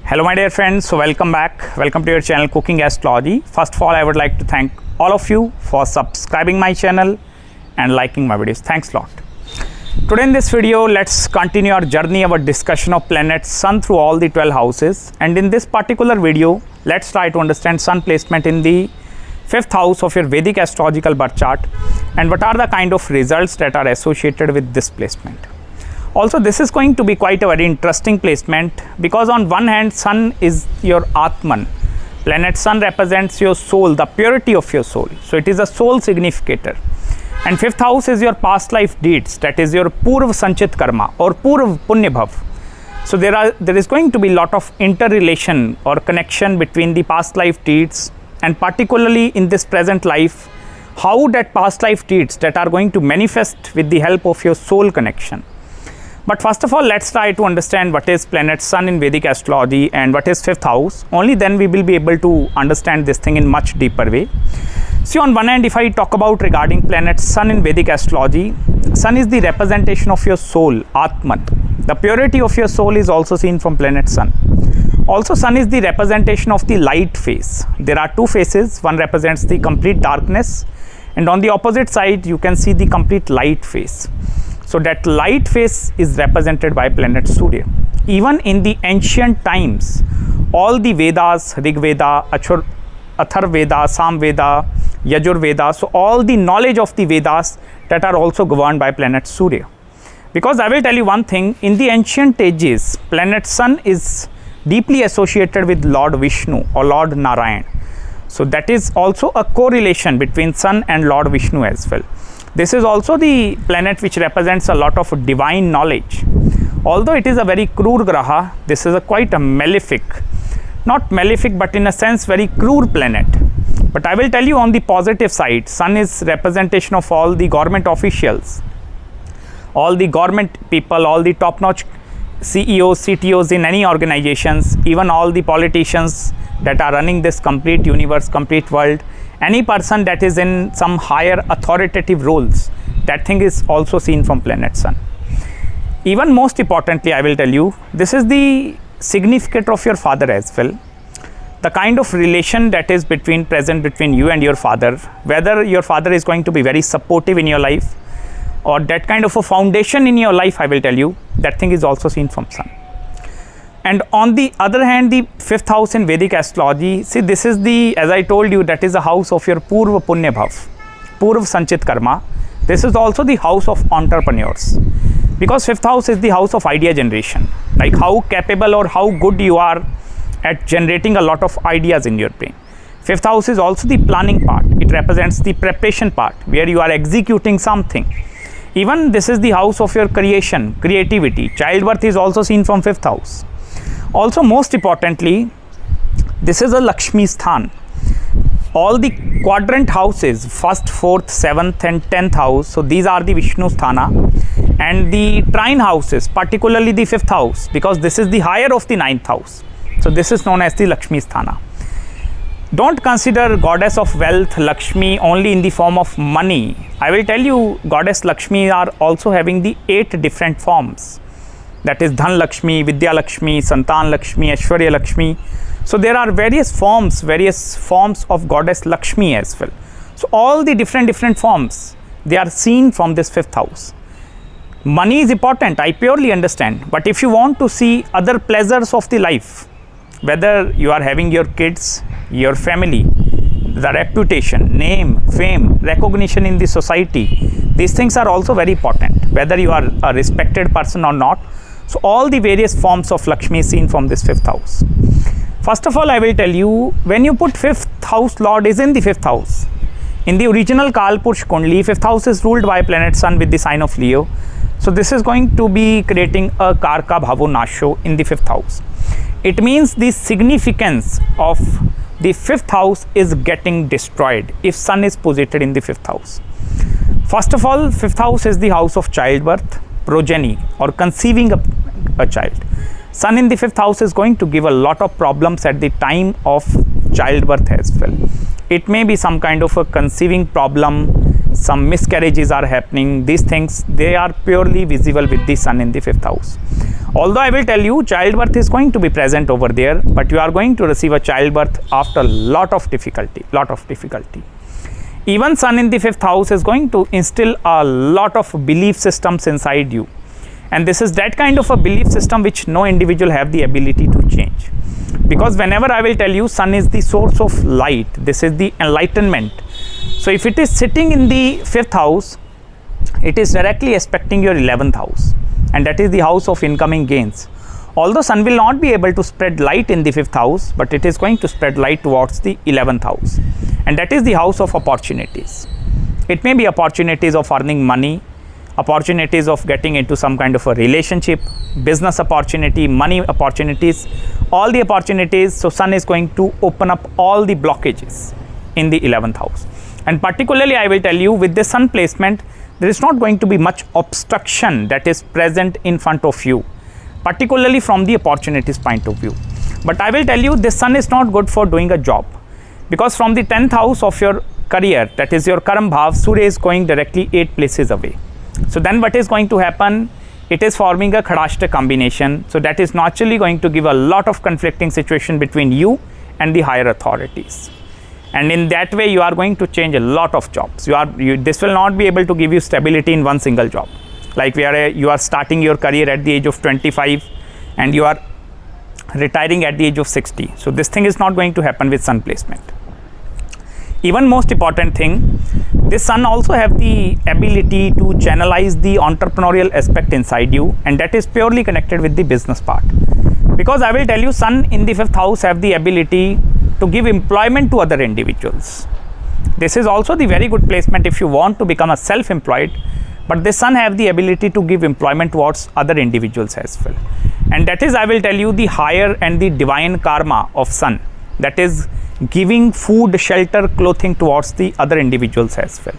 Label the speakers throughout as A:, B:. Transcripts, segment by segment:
A: Hello my dear friends, so welcome back. Welcome to your channel Cooking Astrology. First of all, I would like to thank all of you for subscribing my channel and liking my videos. Thanks a lot. Today in this video, let's continue our journey, our discussion of planets Sun through all the 12 houses. And in this particular video, let's try to understand Sun placement in the 5th house of your Vedic astrological birth chart and what are the kind of results that are associated with this placement. Also, this is going to be quite a very interesting placement because on one hand, Sun is your Atman. Planet Sun represents your soul, the purity of your soul. So, it is a soul significator. And 5th house is your past life deeds, that is your Purav Sanchit karma or Purav Punya Bhav. So, there is going to be a lot of interrelation or connection between the past life deeds and particularly in this present life, how that past life deeds that are going to manifest with the help of your soul connection. But first of all, let's try to understand what is planet Sun in Vedic astrology and what is 5th house. Only then we will be able to understand this thing in much deeper way. See, on one hand, if I talk about regarding planet Sun in Vedic astrology, Sun is the representation of your soul, Atman. The purity of your soul is also seen from planet Sun. Also, Sun is the representation of the light phase. There are two phases. One represents the complete darkness, and on the opposite side, you can see the complete light phase. So, that light phase is represented by planet Surya. Even in the ancient times, all the Vedas, Rig Veda, Athar Veda, Sam Veda, Yajur Veda, so all the knowledge of the Vedas that are also governed by planet Surya. Because I will tell you one thing, in the ancient ages, planet Sun is deeply associated with Lord Vishnu or Lord Narayan. So, that is also a correlation between Sun and Lord Vishnu as well. This is also the planet which represents a lot of divine knowledge. Although it is a very cruel graha, this is quite a malefic, not malefic but in a sense very cruel planet. But I will tell you on the positive side, Sun is representation of all the government officials, all the government people, all the top-notch CEOs, CTOs in any organizations, even all the politicians that are running this complete universe, complete world. Any person that is in some higher authoritative roles, that thing is also seen from planet Sun. Even most importantly, I will tell you, this is the significator of your father as well. The kind of relation that is present between you and your father, whether your father is going to be very supportive in your life or that kind of a foundation in your life, I will tell you, that thing is also seen from Sun. And on the other hand, the 5th house in Vedic astrology, see, this is the, as I told you, that is the house of your Purva Punya Bhav, Purva Sanchit karma. This is also the house of entrepreneurs. Because 5th house is the house of idea generation, like how capable or how good you are at generating a lot of ideas in your brain. 5th house is also the planning part. It represents the preparation part where you are executing something. Even this is the house of your creation, creativity. Childbirth is also seen from 5th house. Also, most importantly, this is a Lakshmi Sthan. All the quadrant houses, 1st, 4th, 7th and 10th house, so these are the Vishnu Sthana. And the trine houses, particularly the 5th house, because this is the higher of the 9th house. So, this is known as the Lakshmi Sthana. Don't consider goddess of wealth Lakshmi only in the form of money. I will tell you, goddess Lakshmi are also having the 8 different forms. That is Dhan Lakshmi, Vidya Lakshmi, Santan Lakshmi, Aishwarya Lakshmi. So, there are various forms of goddess Lakshmi as well. So, all the different forms, they are seen from this 5th house. Money is important, I purely understand. But if you want to see other pleasures of the life, whether you are having your kids, your family, the reputation, name, fame, recognition in the society, these things are also very important, whether you are a respected person or not. So, all the various forms of Lakshmi is seen from this 5th house. First of all, I will tell you, when you put 5th house Lord is in the 5th house, in the original Kalpursh Kundli, 5th house is ruled by planet Sun with the sign of Leo. So, this is going to be creating a Karka Bhavo Nasho in the 5th house. It means the significance of the 5th house is getting destroyed if Sun is posited in the 5th house. First of all, 5th house is the house of childbirth, progeny or conceiving a child. Sun in the 5th house is going to give a lot of problems at the time of childbirth as well. It may be some kind of a conceiving problem, some miscarriages are happening, these things, they are purely visible with the sun in the 5th house. Although I will tell you, childbirth is going to be present over there, but you are going to receive a childbirth after lot of difficulty. Even sun in the 5th house is going to instill a lot of belief systems inside you, and this is that kind of a belief system which no individual have the ability to change. Because whenever I will tell you, sun is the source of light, this is the enlightenment. So if it is sitting in the 5th house, it is directly aspecting your 11th house, and that is the house of incoming gains. Although sun will not be able to spread light in the 5th house, but it is going to spread light towards the 11th house, and that is the house of opportunities. It may be opportunities of earning money, opportunities of getting into some kind of a relationship, business opportunity, money opportunities, all the opportunities. So sun is going to open up all the blockages in the 11th house. And particularly I will tell you, with the sun placement, there is not going to be much obstruction that is present in front of you, particularly from the opportunities point of view. But I will tell you, this sun is not good for doing a job, because from the 10th house of your career, that is your Karam Bhav, Surya is going directly 8 places away. So then what is going to happen? It is forming a Khadashta combination. So that is naturally going to give a lot of conflicting situation between you and the higher authorities. And in that way, you are going to change a lot of jobs. This will not be able to give you stability in one single job. Like you are starting your career at the age of 25 and you are retiring at the age of 60. So this thing is not going to happen with sun placement. Even most important thing, this sun also have the ability to channelize the entrepreneurial aspect inside you, and that is purely connected with the business part. Because I will tell you, sun in the 5th house have the ability to give employment to other individuals. This is also the very good placement if you want to become a self-employed, but the sun have the ability to give employment towards other individuals as well. And that is, I will tell you, the higher and the divine karma of sun, that is giving food, shelter, clothing towards the other individuals as well.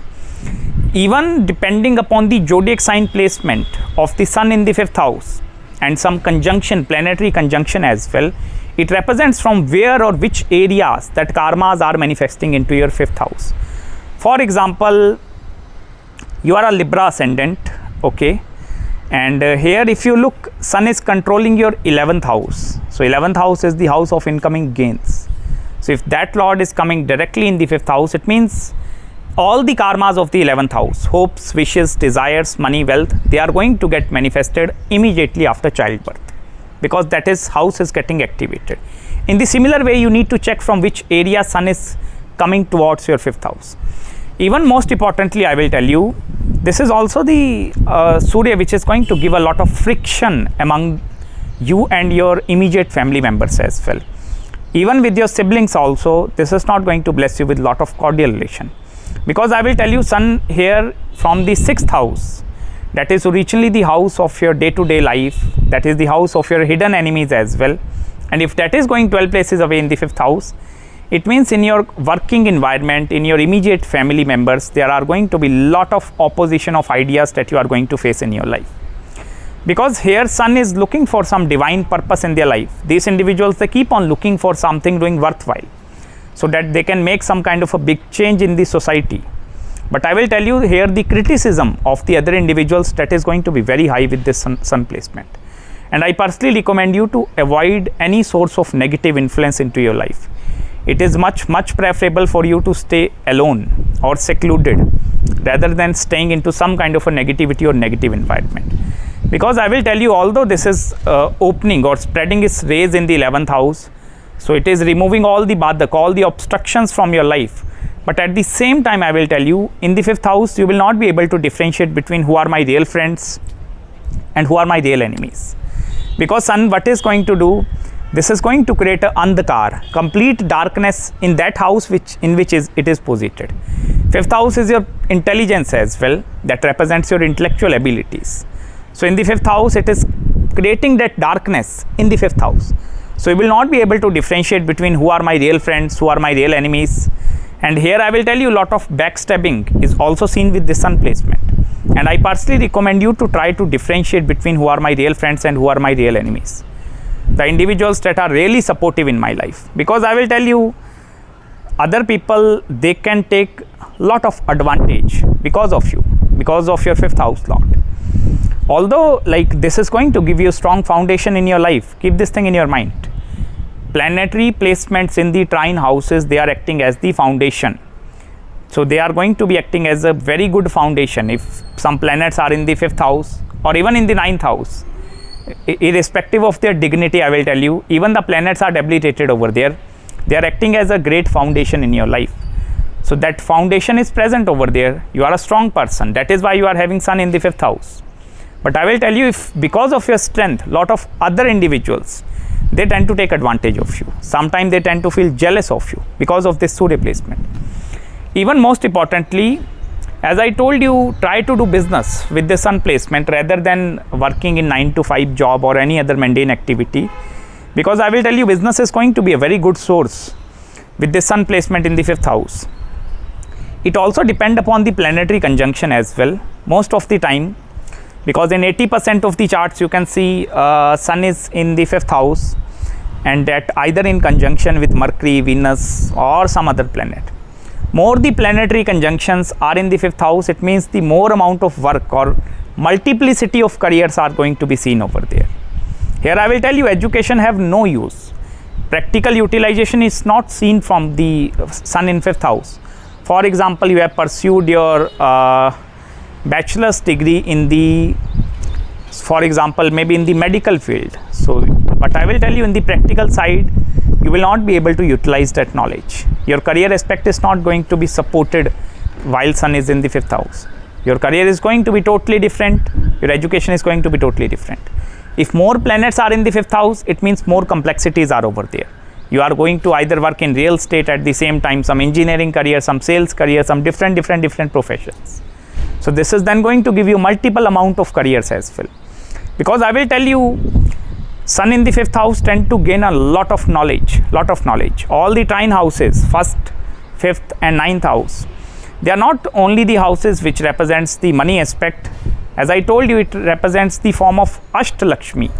A: Even depending upon the zodiac sign placement of the sun in the 5th house and some conjunction, planetary conjunction as well, it represents from where or which areas that karmas are manifesting into your 5th house. For example, you are a Libra ascendant, okay, and here if you look, sun is controlling your 11th house. So 11th house is the house of incoming gains. So if that lord is coming directly in the 5th house, it means all the karmas of the 11th house, hopes, wishes, desires, money, wealth, they are going to get manifested immediately after childbirth, because that is house is getting activated. In the similar way, you need to check from which area sun is coming towards your 5th house. Even most importantly, I will tell you, this is also the Surya which is going to give a lot of friction among you and your immediate family members as well. Even with your siblings also, this is not going to bless you with lot of cordial relation. Because I will tell you, sun here from the 6th house, that is originally the house of your day-to-day life, that is the house of your hidden enemies as well. And if that is going 12 places away in the 5th house, it means in your working environment, in your immediate family members, there are going to be lot of opposition of ideas that you are going to face in your life. Because here sun is looking for some divine purpose in their life. These individuals, they keep on looking for something doing worthwhile, so that they can make some kind of a big change in the society. But I will tell you here, the criticism of the other individuals, that is going to be very high with this sun placement. And I personally recommend you to avoid any source of negative influence into your life. It is much preferable for you to stay alone or secluded rather than staying into some kind of a negativity or negative environment. Because I will tell you, although this is opening or spreading its rays in the 11th house, so it is removing all the badak, all the obstructions from your life. But at the same time, I will tell you, in the 5th house, you will not be able to differentiate between who are my real friends and who are my real enemies. Because sun, what is going to do? This is going to create a andhakar, complete darkness in that house in which it is posited. 5th house is your intelligence as well, that represents your intellectual abilities. So in the 5th house, it is creating that darkness in the 5th house. So you will not be able to differentiate between who are my real friends, who are my real enemies. And here I will tell you, a lot of backstabbing is also seen with the sun placement. And I personally recommend you to try to differentiate between who are my real friends and who are my real enemies. The individuals that are really supportive in my life. Because I will tell you, other people, they can take lot of advantage because of you, because of your 5th house Lord. Although like this is going to give you strong foundation in your life, keep this thing in your mind. Planetary placements in the trine houses, they are acting as the foundation. So they are going to be acting as a very good foundation. If some planets are in the 5th house or even in the 9th house, irrespective of their dignity, I will tell you, even the planets are debilitated over there. They are acting as a great foundation in your life. So that foundation is present over there. You are a strong person. That is why you are having Sun in the 5th house. But I will tell you, if because of your strength, lot of other individuals, they tend to take advantage of you. Sometimes they tend to feel jealous of you because of this Surya placement. Even most importantly, as I told you, try to do business with the Sun placement rather than working in 9 to 5 job or any other mundane activity, because I will tell you, business is going to be a very good source with the Sun placement in the 5th house. It also depends upon the planetary conjunction as well, most of the time, because in 80% of the charts you can see Sun is in the 5th house, and that either in conjunction with Mercury, Venus or some other planet. More the planetary conjunctions are in the 5th house, it means the more amount of work or multiplicity of careers are going to be seen over there. Here I will tell you, education have no use. Practical utilization is not seen from the Sun in 5th house. For example, you have pursued your bachelor's degree in the, for example, maybe in the medical field. So, but I will tell you, in the practical side, you will not be able to utilize that knowledge. Your career aspect is not going to be supported while Sun is in the 5th house. Your career is going to be totally different. Your education is going to be totally different. If more planets are in the 5th house, it means more complexities are over there. You are going to either work in real estate at the same time, some engineering career, some sales career, some different professions. So this is then going to give you multiple amount of careers as well. Because I will tell you, Sun in the 5th house tend to gain a lot of knowledge. All the trine houses, 1st, 5th and 9th house, they are not only the houses which represents the money aspect. As I told you, it represents the form of Ashtalakshmi.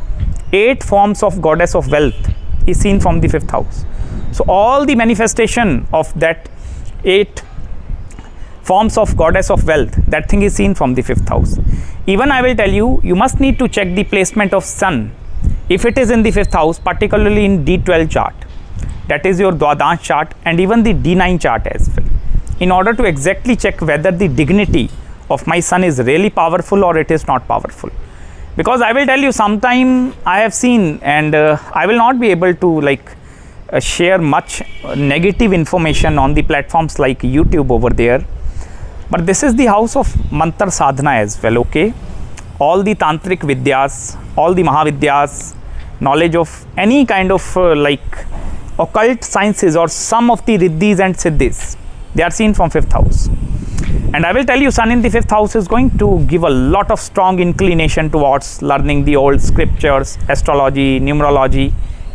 A: 8 forms of goddess of wealth is seen from the 5th house. So all the manifestation of that 8 forms of goddess of wealth, that thing is seen from the 5th house. Even I will tell you, you must need to check the placement of Sun. If it is in the 5th house, particularly in D12 chart, that is your Dwadansh chart, and even the D9 chart as well, in order to exactly check whether the dignity of my Sun is really powerful or it is not powerful. Because I will tell you, sometime I have seen, and I will not be able to share much negative information on the platforms like YouTube over there, but this is the house of mantra sadhana as well. Okay, all the tantric vidyas, all the mahavidyas, knowledge of any kind of occult sciences or some of the riddhis and siddhis, they are seen from 5th house. And I will tell you, Sun in the 5th house is going to give a lot of strong inclination towards learning the old scriptures, astrology, numerology,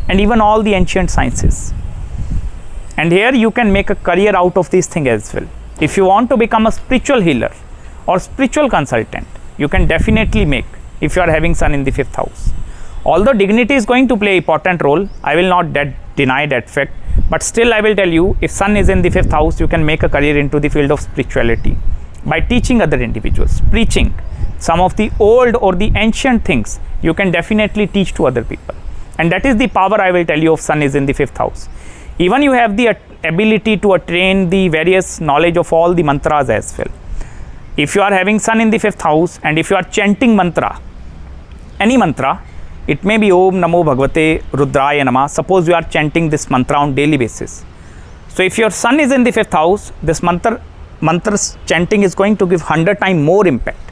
A: and even all the ancient sciences. And here you can make a career out of these things as well. If you want to become a spiritual healer or spiritual consultant, you can definitely make, if you are having Sun in the 5th house. Although dignity is going to play an important role, I will not deny that fact, but still I will tell you, if Sun is in the 5th house, you can make a career into the field of spirituality by teaching other individuals, preaching some of the old or the ancient things. You can definitely teach to other people, and that is the power, I will tell you, of Sun is in the 5th house. Even you have the ability to attain the various knowledge of all the mantras as well. If you are having Sun in the 5th house, and if you are chanting mantra, any mantra, it may be Om Namo Bhagavate Rudraya Namah. Suppose you are chanting this mantra on daily basis. So if your Sun is in the 5th house, this mantra's chanting is going to give 100 times more impact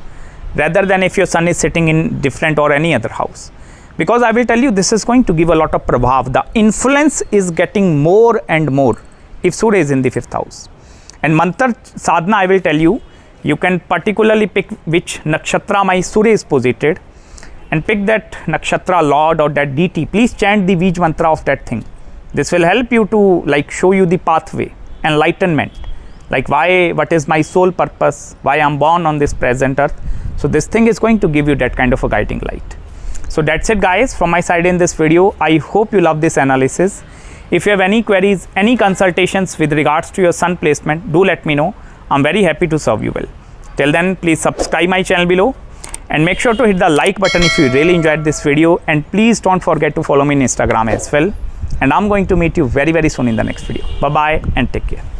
A: rather than if your Sun is sitting in different or any other house. Because I will tell you, this is going to give a lot of prabhav. The influence is getting more and more if Surya is in the 5th house. And mantra sadhana, I will tell you, you can particularly pick which nakshatra my Surya is posited, and pick that nakshatra lord or that deity. Please chant the Bij mantra of that thing. This will help you to show you the pathway, enlightenment, what is my soul purpose, why I am born on this present earth. So this thing is going to give you that kind of a guiding light. So that's it guys from my side in this video. I hope you love this analysis. If you have any queries, any consultations with regards to your sun placement, do let me know. I'm very happy to serve you well. Till then, please subscribe my channel below and make sure to hit the like button if you really enjoyed this video, and please don't forget to follow me on Instagram as well. And I'm going to meet you very soon in the next video. Bye bye and take care.